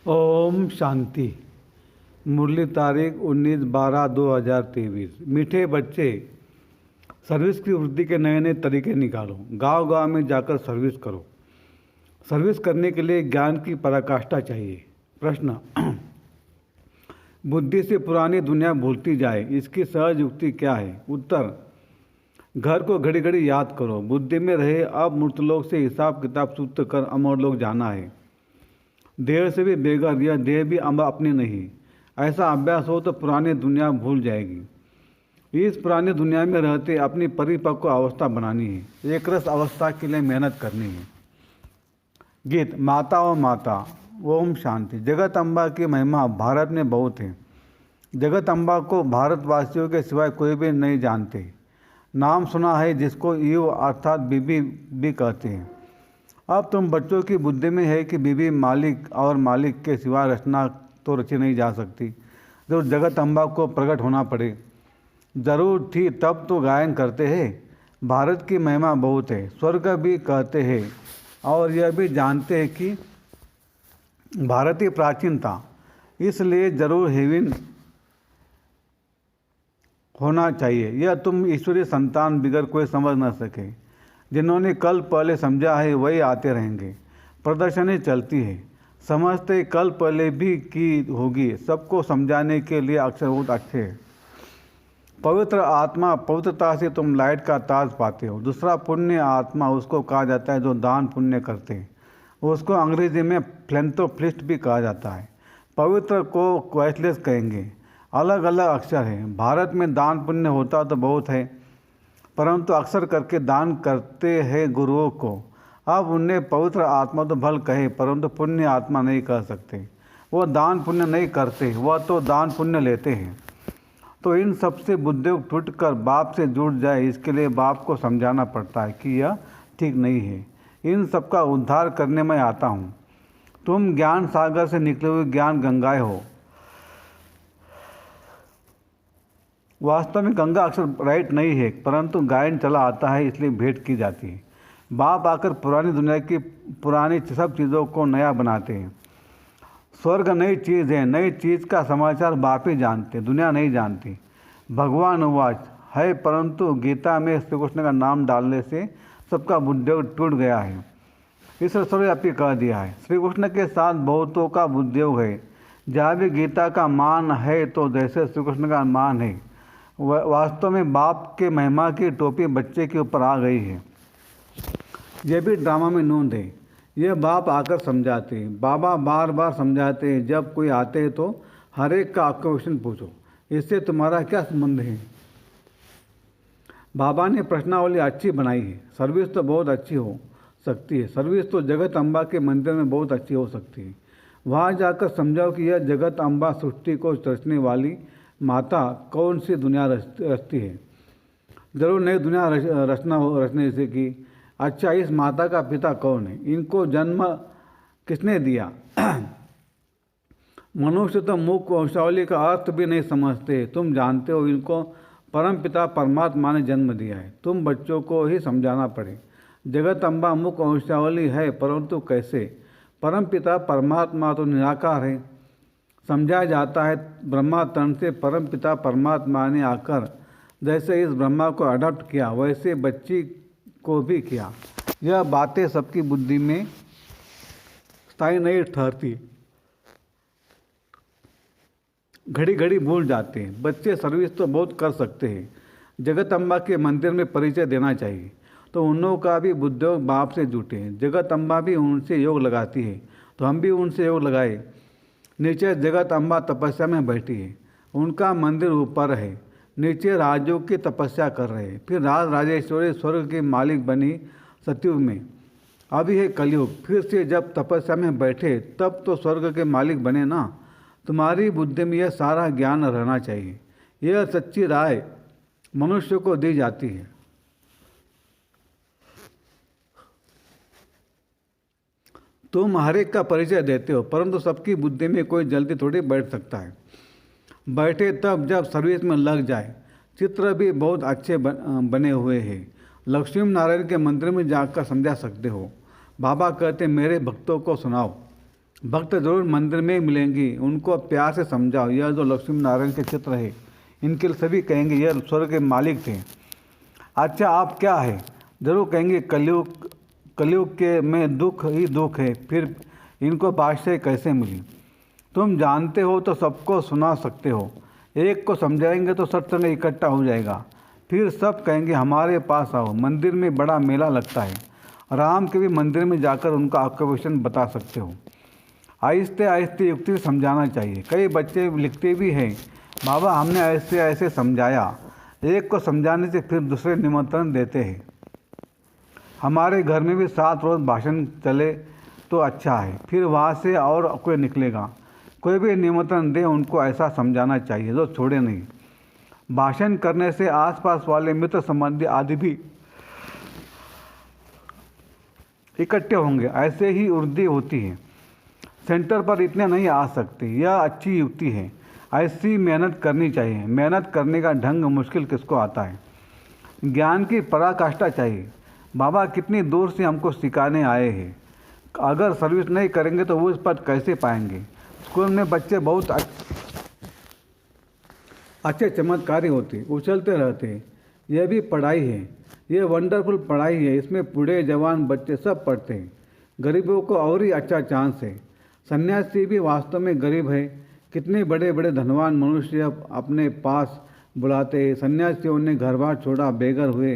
ओम शांति। मुरली तारीख 19/12/2023। मीठे बच्चे, सर्विस की वृद्धि के नए नए तरीके निकालो। गांव गांव में जाकर सर्विस करो। सर्विस करने के लिए ज्ञान की पराकाष्ठा चाहिए। प्रश्न, बुद्धि से पुरानी दुनिया भूलती जाए, इसकी सहज युक्ति क्या है? उत्तर, घर को घड़ी घड़ी याद करो। बुद्धि में रहे अब मृतलोक से हिसाब किताब सूत्र कर अमर लोग जाना है। देह से भी बेघर, यह देह भी अपनी नहीं। ऐसा अभ्यास हो तो पुरानी दुनिया भूल जाएगी। इस पुरानी दुनिया में रहते अपनी परिपक्व अवस्था बनानी है। एक रस अवस्था के लिए मेहनत करनी है। गीत। माता व माता। ओम शांति। जगत अम्बा की महिमा भारत में बहुत है। जगत अम्बा को भारतवासियों के सिवाय कोई भी नहीं जानते। नाम सुना है जिसको ईव अर्थात बीबी भी कहते हैं। अब तुम बच्चों की बुद्धि में है कि बीबी मालिक और मालिक के सिवा रचना तो रची नहीं जा सकती। जब जगत अम्बा को प्रकट होना पड़े, जरूर थी तब तो गायन करते हैं। भारत की महिमा बहुत है, स्वर्ग भी कहते हैं। और यह भी जानते हैं कि भारत ही प्राचीन था, इसलिए जरूर हेवन होना चाहिए। यह तुम ईश्वरीय संतान बिगर कोई समझ न सके। जिन्होंने कल पहले समझा है वही आते रहेंगे। प्रदर्शनी चलती है, समझते कल पहले भी की होगी। सबको समझाने के लिए अक्षर बहुत अच्छे हैं। पवित्र आत्मा, पवित्रता से तुम लाइट का ताज पाते हो। दूसरा पुण्य आत्मा उसको कहा जाता है जो दान पुण्य करते हैं। उसको अंग्रेजी में फिलैंथ्रोपिस्ट भी कहा जाता है। पवित्र को क्वाइटलेस कहेंगे। अलग अलग अक्षर हैं। भारत में दान पुण्य होता तो बहुत है, परंतु अक्सर करके दान करते हैं गुरुओं को। अब उन्हें पवित्र आत्मा तो भल कहे, परंतु पुण्य आत्मा नहीं कह सकते। वो दान पुण्य नहीं करते, वह तो दान पुण्य लेते हैं। तो इन सब से बुद्धि टूट कर बाप से जुड़ जाए, इसके लिए बाप को समझाना पड़ता है कि यह ठीक नहीं है। इन सब का उद्धार करने में आता हूँ। तुम ज्ञान सागर से निकले हुए ज्ञान गंगाएं हो। वास्तव में गंगा अक्सर राइट नहीं है, परंतु गायन चला आता है, इसलिए भेंट की जाती है। बाप आकर पुरानी दुनिया की पुरानी सब चीज़ों को नया बनाते हैं। स्वर्ग नई चीज़ है, नई चीज़ का समाचार बाप ही जानते, दुनिया नहीं जानती। भगवान उवाच है, परंतु गीता में श्री कृष्ण का नाम डालने से सबका बुद्धि टूट गया है। इस सर्वव्यापी कह दिया है। श्री कृष्ण के साथ बहुतों का बुद्धियोग है। जहाँ भी गीता का मान है तो जैसे श्री कृष्ण का मान है। वास्तव में बाप के महिमा की टोपी बच्चे के ऊपर आ गई है। यह भी ड्रामा में नोंद है। यह बाप आकर समझाते हैं। बाबा बार बार समझाते हैं। जब कोई आते हैं तो हर एक का क्वेश्चन पूछो, इससे तुम्हारा क्या संबंध है। बाबा ने प्रश्नावली अच्छी बनाई है। सर्विस तो बहुत अच्छी हो सकती है। सर्विस तो जगत अम्बा के मंदिर में बहुत अच्छी हो सकती है। वहाँ जाकर समझाओ कि यह जगत अम्बा सृष्टि को रचने वाली माता कौन सी दुनिया रचती है। जरूर नई दुनिया रचने से कि अच्छा, इस माता का पिता कौन है, इनको जन्म किसने दिया। मनुष्य तो मुख वंशावली का अर्थ भी नहीं समझते। तुम जानते हो इनको परम पिता परमात्मा ने जन्म दिया है। तुम बच्चों को ही समझाना पड़े। जगत अम्बा मुख वंशावली है, परंतु कैसे। परम पिता परमात्मा तो निराकार है। समझाया जाता है ब्रह्मा तन से परम पिता परमात्मा ने आकर जैसे इस ब्रह्मा को अडॉप्ट किया, वैसे बच्ची को भी किया। यह बातें सबकी बुद्धि में स्थायी नहीं ठहरती, घड़ी घड़ी भूल जाते हैं। बच्चे सर्विस तो बहुत कर सकते हैं। जगत अम्बा के मंदिर में परिचय देना चाहिए, तो उन लोगों का भी बुद्धियोग बाप से जुटे हैं। जगत अम्बा भी उनसे योग लगाती है, तो हम भी उनसे योग लगाए। नीचे जगत अम्बा तपस्या में बैठी है। उनका मंदिर ऊपर है। नीचे राजों की तपस्या कर रहे हैं। फिर राज राजेश्वरी स्वर्ग के मालिक बनी सतयुग में। अभी है कलयुग। फिर से जब तपस्या में बैठे तब तो स्वर्ग के मालिक बने ना। तुम्हारी बुद्धि में यह सारा ज्ञान रहना चाहिए। यह सच्ची राय मनुष्य को दी जाती है। तुम हर एक का परिचय देते हो, परंतु सबकी बुद्धि में कोई जल्दी थोड़ी बैठ सकता है। बैठे तब जब सर्विस में लग जाए। चित्र भी बहुत अच्छे बने हुए हैं। लक्ष्मी नारायण के मंदिर में जाकर समझा सकते हो। बाबा कहते मेरे भक्तों को सुनाओ। भक्त जरूर मंदिर में ही मिलेंगी, उनको प्यार से समझाओ। यह जो लक्ष्मी नारायण के चित्र है, इनके लिए सभी कहेंगे यह स्वर्ग के मालिक थे। अच्छा आप क्या है? जरूर कहेंगे कलयुग के में दुख ही दुख है, फिर इनको बादशाही कैसे मिली? तुम जानते हो तो सबको सुना सकते हो, एक को समझाएंगे तो सत्संग इकट्ठा हो जाएगा। फिर सब कहेंगे हमारे पास आओ, मंदिर में बड़ा मेला लगता है। राम के भी मंदिर में जाकर उनका ऑक्यूपेशन बता सकते हो। आहिस्ते आहिस्ते युक्ति समझाना चाहिए। कई बच्चे लिखते भी हैं, बाबा हमने ऐसे ऐसे समझाया। एक को समझाने से फिर दूसरे निमंत्रण देते हैं। हमारे घर में भी 7 रोज़ भाषण चले तो अच्छा है, फिर वहाँ से और कोई निकलेगा। कोई भी निमंत्रण दे उनको ऐसा समझाना चाहिए जो छोड़े नहीं। भाषण करने से आसपास वाले मित्र संबंधी आदि भी इकट्ठे होंगे, ऐसे ही वृद्धि होती है। सेंटर पर इतने नहीं आ सकते, यह अच्छी युक्ति है। ऐसी मेहनत करनी चाहिए। मेहनत करने का ढंग मुश्किल किसको आता है? ज्ञान की पराकाष्ठा चाहिए। बाबा कितनी दूर से हमको सिखाने आए हैं, अगर सर्विस नहीं करेंगे तो वो इस पद कैसे पाएंगे? स्कूल में बच्चे बहुत अच्छे चमत्कारी होते, उछलते रहते। यह भी पढ़ाई है, ये वंडरफुल पढ़ाई है। इसमें बूढ़े जवान बच्चे सब पढ़ते हैं। गरीबों को और ही अच्छा चांस है। सन्यासी भी वास्तव में गरीब है। कितने बड़े बड़े धनवान मनुष्य अपने पास बुलाते हैं। सन्यासियों ने घर बार छोड़ा, बेघर हुए,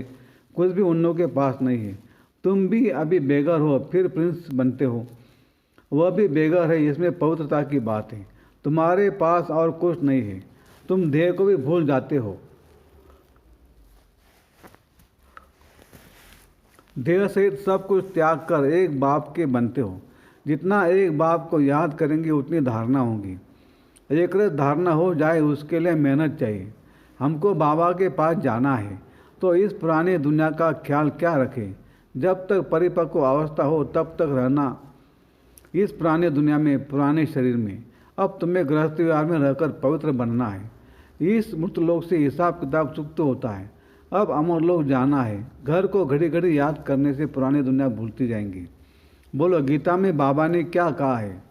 कुछ भी उन लोगों के पास नहीं है। तुम भी अभी बेघर हो, फिर प्रिंस बनते हो। वह भी बेघर है, इसमें पवित्रता की बात है। तुम्हारे पास और कुछ नहीं है, तुम देह को भी भूल जाते हो। देह सहित सब कुछ त्याग कर एक बाप के बनते हो। जितना एक बाप को याद करेंगे उतनी धारणा होगी। एक धारणा हो जाए उसके लिए मेहनत चाहिए। हमको बाबा के पास जाना है तो इस पुरानी दुनिया का ख्याल क्या रखें? जब तक परिपक्व अवस्था हो तब तक रहना इस पुराने दुनिया में, पुराने शरीर में। अब तुम्हें गृहस्थ व्यवहार में रहकर पवित्र बनना है। इस मृतलोक से हिसाब किताब चुकता होता है। अब अमर लोक जाना है। घर को घड़ी घड़ी याद करने से पुरानी दुनिया भूलती जाएंगी। बोलो, गीता में बाबा ने क्या कहा है?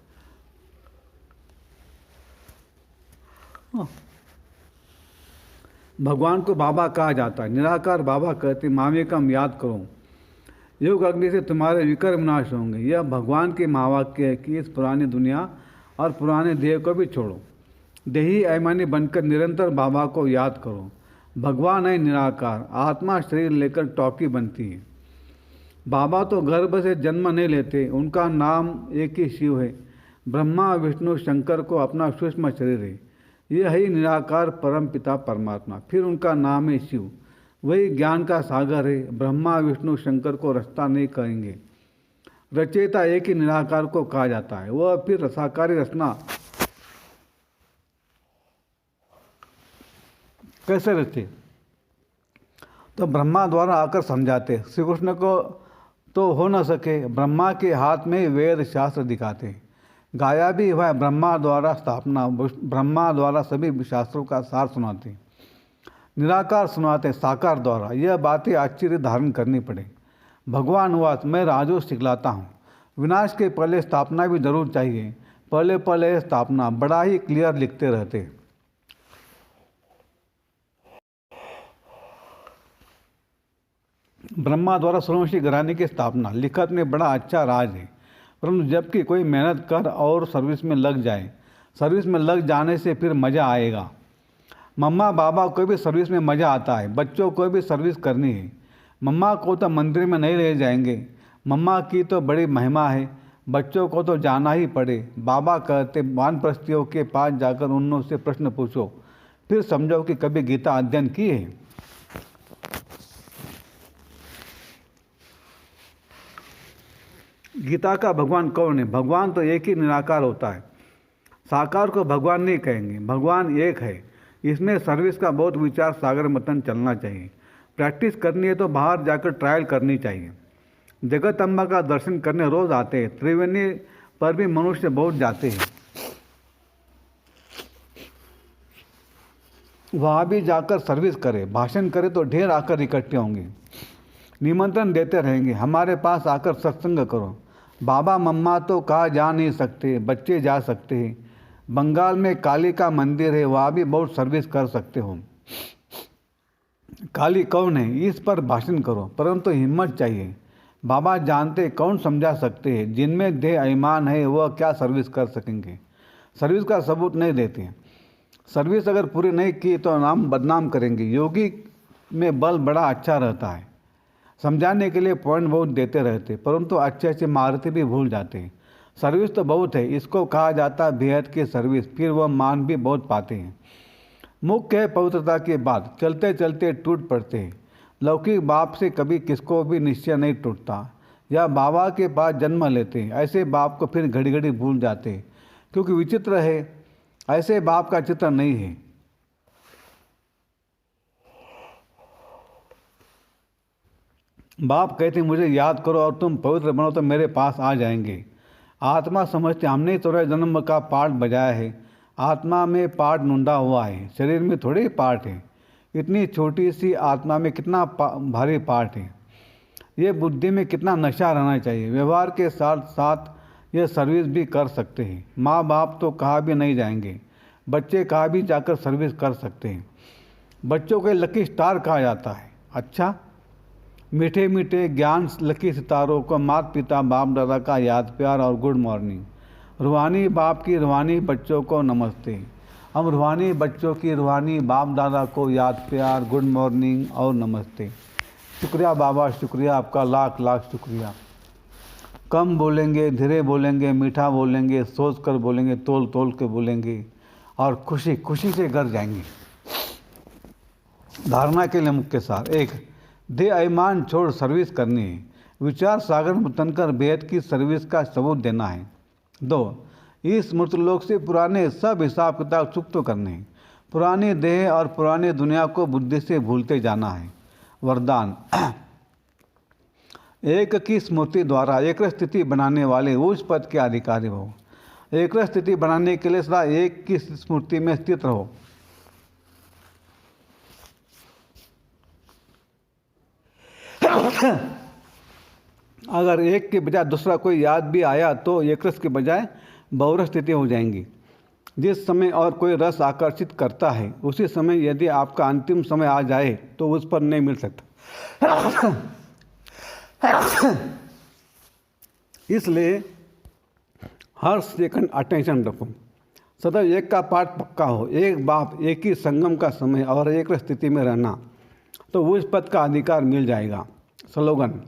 भगवान को बाबा कहा जाता है। निराकार बाबा कहते मामेकम याद करो, योग अग्नि से तुम्हारे विकर्म नाश होंगे। यह भगवान के महावाक्य है कि इस पुरानी दुनिया और पुराने देह को भी छोड़ो। देही अभिमानी बनकर निरंतर बाबा को याद करो। भगवान है निराकार, आत्मा शरीर लेकर टॉकी बनती है। बाबा तो गर्भ से जन्म नहीं लेते, उनका नाम एक ही शिव है। ब्रह्मा विष्णु शंकर को अपना सूक्ष्म शरीर है। यह ही निराकार परम पिता परमात्मा, फिर उनका नाम है शिव। वही ज्ञान का सागर है। ब्रह्मा विष्णु शंकर को रचता नहीं कहेंगे। रचयिता एक ही निराकार को कहा जाता है। वह फिर रसाकारी रचना कैसे रचे? तो ब्रह्मा द्वारा आकर समझाते। श्री कृष्ण को तो हो न सके, ब्रह्मा के हाथ में वेद शास्त्र दिखाते। गाया भी हुआ ब्रह्मा द्वारा स्थापना, ब्रह्मा द्वारा सभी शास्त्रों का सार सुनाते। निराकार सुनाते साकार द्वारा। यह बातें आश्चर्य धारण करनी पड़े। भगवान हुआ मैं राजू सिखलाता हूँ। विनाश के पहले स्थापना भी जरूर चाहिए। पहले पहले स्थापना बड़ा ही क्लियर लिखते रहते। ब्रह्मा द्वारा सूर्यवंशी घराने की स्थापना लिखत में बड़ा अच्छा राज है। परंतु जबकि कोई मेहनत कर और सर्विस में लग जाए, सर्विस में लग जाने से फिर मज़ा आएगा। मम्मा बाबा को भी सर्विस में मज़ा आता है। बच्चों को भी सर्विस करनी है। मम्मा को तो मंदिर में नहीं ले जाएंगे, मम्मा की तो बड़ी महिमा है। बच्चों को तो जाना ही पड़े। बाबा कहते वानप्रस्थियों के पास जाकर उनसे प्रश्न पूछो, फिर समझो कि कभी गीता अध्ययन की है। गीता का भगवान कौन है? भगवान तो एक ही निराकार होता है। साकार को भगवान नहीं कहेंगे, भगवान एक है। इसमें सर्विस का बहुत विचार सागर मतन चलना चाहिए। प्रैक्टिस करनी है तो बाहर जाकर ट्रायल करनी चाहिए। जगत अम्बा का दर्शन करने रोज आते हैं। त्रिवेणी पर भी मनुष्य बहुत जाते हैं। वहाँ भी जाकर सर्विस करे, भाषण करे तो ढेर आकर इकट्ठे होंगे। निमंत्रण देते रहेंगे, हमारे पास आकर सत्संग करो। बाबा मम्मा तो कहा जा नहीं सकते, बच्चे जा सकते हैं। बंगाल में काली का मंदिर है, वहाँ भी बहुत सर्विस कर सकते हो। काली कौन है, इस पर भाषण करो, परंतु हिम्मत चाहिए। बाबा जानते, कौन समझा सकते हैं। जिनमें देह ईमान है वह क्या सर्विस कर सकेंगे। सर्विस का सबूत नहीं देते। सर्विस अगर पूरी नहीं की तो नाम बदनाम करेंगे। योगी में बल बड़ा अच्छा रहता है, समझाने के लिए पॉइंट बहुत देते रहते, परंतु अच्छे अच्छे महारथी भी भूल जाते हैं। सर्विस तो बहुत है, इसको कहा जाता है बेहद की सर्विस। फिर वह मान भी बहुत पाते हैं। मुख्य है पवित्रता के बाद, चलते चलते टूट पड़ते हैं। लौकिक बाप से कभी किसको भी निश्चय नहीं टूटता, या बाबा के पास जन्म लेते हैं। ऐसे बाप को फिर घड़ी घड़ी भूल जाते हैं, क्योंकि विचित्र है, ऐसे बाप का चित्र नहीं है। बाप कहते मुझे याद करो और तुम पवित्र बनो तो मेरे पास आ जाएंगे। आत्मा समझते हमने 14 जन्म का पार्ट बजाया है। आत्मा में पार्ट ढूंढा हुआ है, शरीर में थोड़े पार्ट है। इतनी छोटी सी आत्मा में कितना भारी पार्ट है। ये बुद्धि में कितना नशा रहना चाहिए। व्यवहार के साथ साथ ये सर्विस भी कर सकते हैं। माँ बाप तो कहा भी नहीं जाएंगे, बच्चे कहा भी जाकर सर्विस कर सकते हैं। बच्चों को लकी स्टार कहा जाता है। अच्छा, मीठे मीठे ज्ञान लकी सितारों को माता पिता बाप दादा का याद प्यार और गुड मॉर्निंग। रूहानी बाप की रूहानी बच्चों को नमस्ते। हम रूहानी बच्चों की रूहानी बाप दादा को याद प्यार, गुड मॉर्निंग और नमस्ते। शुक्रिया बाबा, शुक्रिया आपका, लाख लाख शुक्रिया। कम बोलेंगे, धीरे बोलेंगे, मीठा बोलेंगे, सोच कर बोलेंगे, तोल तोल के बोलेंगे और खुशी खुशी से घर जाएंगे। धारणा के लिए मुख्य सार: 1. देह अभिमान छोड़ सर्विस करनी है। विचार सागर में तनकर बेहद की सर्विस का सबूत देना है। 2. इस मृतलोक से पुराने सब हिसाब किताब चुप तो करने हैं। पुरानी देह और पुरानी दुनिया को बुद्धि से भूलते जाना है। वरदान: एक की स्मृति द्वारा एक स्थिति बनाने वाले उस पद के अधिकारी हो। एक स्थिति बनाने के लिए सदा एक की स्मृति में स्थित रहो। अगर एक के बजाय दूसरा कोई याद भी आया तो एक रस के बजाय बहुरस स्थिति हो जाएंगी। जिस समय और कोई रस आकर्षित करता है उसी समय यदि आपका अंतिम समय आ जाए तो उस पर नहीं मिल सकता। इसलिए हर सेकंड अटेंशन रखो। सदैव एक का पाठ पक्का हो। एक बाप, एक ही संगम का समय और एक स्थिति में रहना, तो उस पद का अधिकार मिल जाएगा। स्लोगन: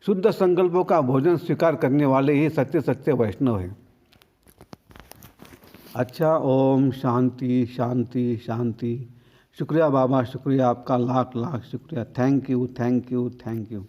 शुद्ध संकल्पों का भोजन स्वीकार करने वाले ही सच्चे सच्चे वैष्णव हैं। अच्छा, ओम शांति शांति शांति। शुक्रिया बाबा, शुक्रिया आपका, लाख लाख शुक्रिया। Thank you thank you thank you.